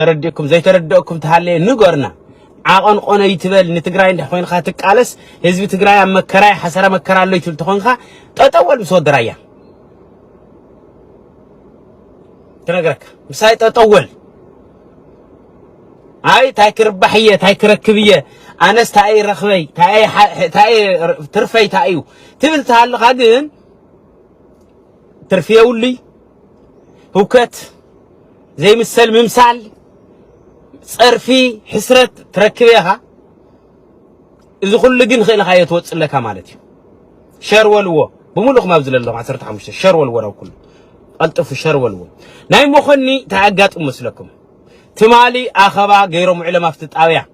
تردكم زي تردكم تحلي نقرنا عقن قنا يتبل نتجري نحوين خاتك قالس هزبي تجري مكراي حسرة مكرا اللي يشيل تخون خا تطول بصوت درايا تنقرك مساي تطول هاي تاكر بحية تاكر كبية أناس تاي رخوي تاي ترفي تايو تبل تهال غادين ترفيه ولي هوكت زي ممثال صرفي حسرت تركبيها إذا كل جن خيل خيط توصل لك مالتي شر والو بملخ ما بزل الله 15 شر والو كله ألطف شر والو ناي مخني تعقات مسلكم تمالي أخبا غير معلم أفتت أويا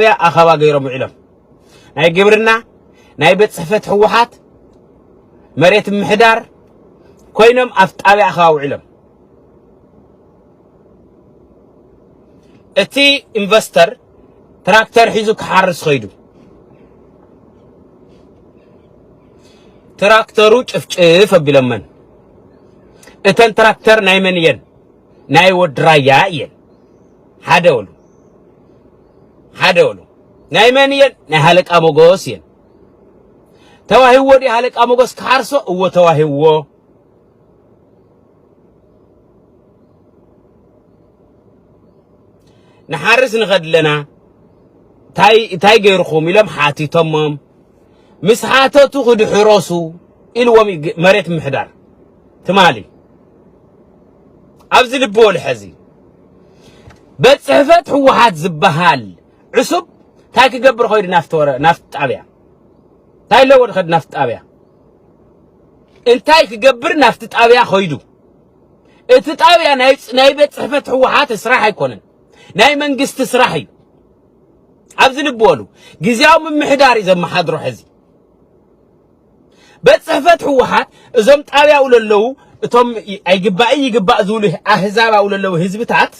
أخبا غير معلم ناي جبرنا ناي بيت صفت حوحات مريت محدار كوينم أفتت أويا أخبا علم اتي انفستر تراكتر حيزو كحارس خيدو تراكترو چفچف بلمن اتن تراكتر نايمن ين ناي ودرايا ين حدولو نايمن ين ناي حلق اموغوس ين تواهيو دي حلق اموغوس كحارسو او تواهيو نحارس نغد لنا تاي غيركم يلم حاتي تمام مسحاته تخد حراسو الوم مريت محدار تمالي ابز لبول حزي بتصحفت حوحات زبهال عصب تاي كغبر خويد نافت طابيا تاي لو خد نافت طابيا انتاي كغبر نافت طابيا خويدو اتطابيا ناي بتصحفت حوحات اسراح يكونن ناي منجست سراحي عبزل بولو جزاو من محداري زي ما حضروا حزي بتصحفت حوحات ازم طابيا وللو اتم يقبا زوله احزاب وللو حزبتات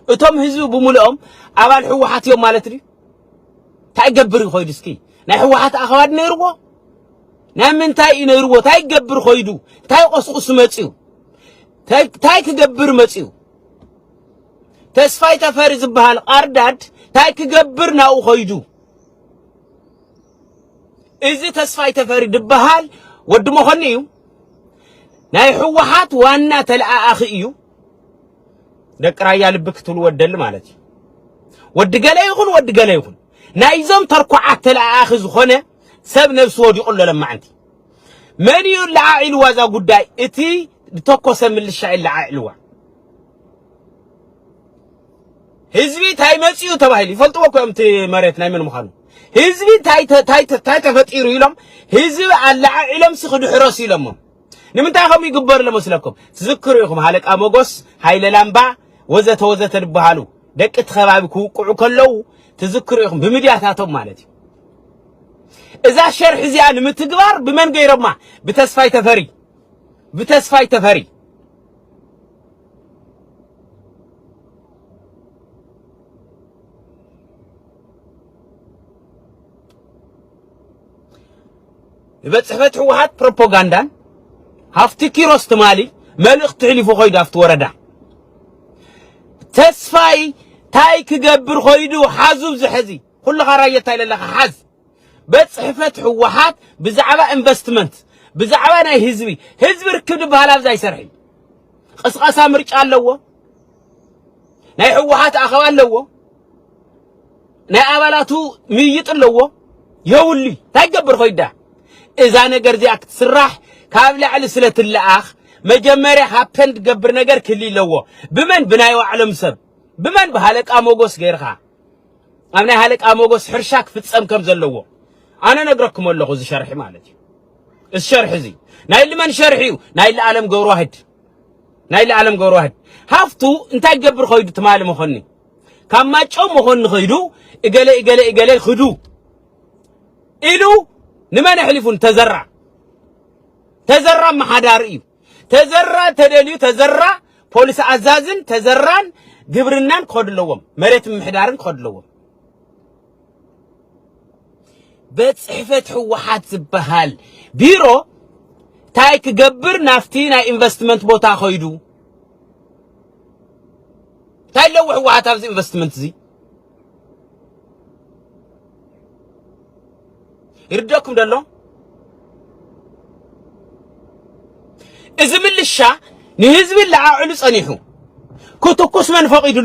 اتم حزب بملؤم ابال حوحات يوم مالتري تايغبر خويد اسكي ناي حوحات اخواد نيرو نا من تاي نيرو تايغبر خويدو تاي قصقص مصيو تاي كغبر مصيو تسفاي تفرز بحال قرداد تاي كغبرنا او خويدو ازي تسفاي تفرد بحال ود مخنيو ناي حوحات وانا تلآخيو دقرايا لبك تل ودل مالتي ود قلا يخون ناي زم تركعات تلآخ زخونه سب نفس ودي يقول لما عندي من يلعى وازا قداي اتي تكوسم للشاي العائلوا هزبي تاي مصيو تباهلي فلطو اكو امت مريت ناي من مخانو هزبي تاي تفطيرو يلم هزبي على علم سخد حرس يلم نمنتا خم يغبر لمسلكم تذكروا يكم حلق امغوس هايل لامبا وزت دبحالو دقت خبابكو قعو كلو تذكروا يكم بمدياتاتهم مالتي اذا شرح زيان متغبر بمن غيرما بتسفاي تفري بتصحفت حوحات بروباغاندا هافتي كيروس تمالي ملخ تحلفو خويد افت وردا تسفاي تاي كغبر خويدو حازو زحزي كل غرايه تاي لله حاز بتصحفت حوحات بزعبه انفستمنت بزعبه ناي حزبي ركب بحال ابزاي سرحي قسقاسا مرጭ አለዎ ناي حوحات اخوا አለዎ ناي አባላቱ مييጥ አለዎ يولي تايغبر خويدا إذا نجر زيك تسرح كابل على سلة الأخ مجمري هابند جبر نجر كلي لوا بمن بنايو علم سب بمن بهالك أموجوس غيرها أمنا هالك أموجوس حرشك في تسم كم زلوا أنا نجركم ولا غز شرحي مالتي الشرح زي نايل من شرحيو نايل عالم جور واحد هافتو انت جبر خويد تمال مخني كم تشو مخن خيدو إجلي خدو إلو نما نحلفون تزرع محداريو تزرع تدليو تزرع بوليس عزازن تزرعن جبرنان خد لوم مريت محدارن خد لوم بتصحفت حوحات زبهال بيرو تايك جبر نافتينا انفستمنت بوتا خويدو እንታይ ለውሕ ህወሓት ኣብዚ ኢንቨስትመንት እዚ ይርደኩም ደሎ እዚ ምልሻ ንህዝቢ ለዓዕሉ ጸኒሑ ክትኩስ መን ፈቂዱ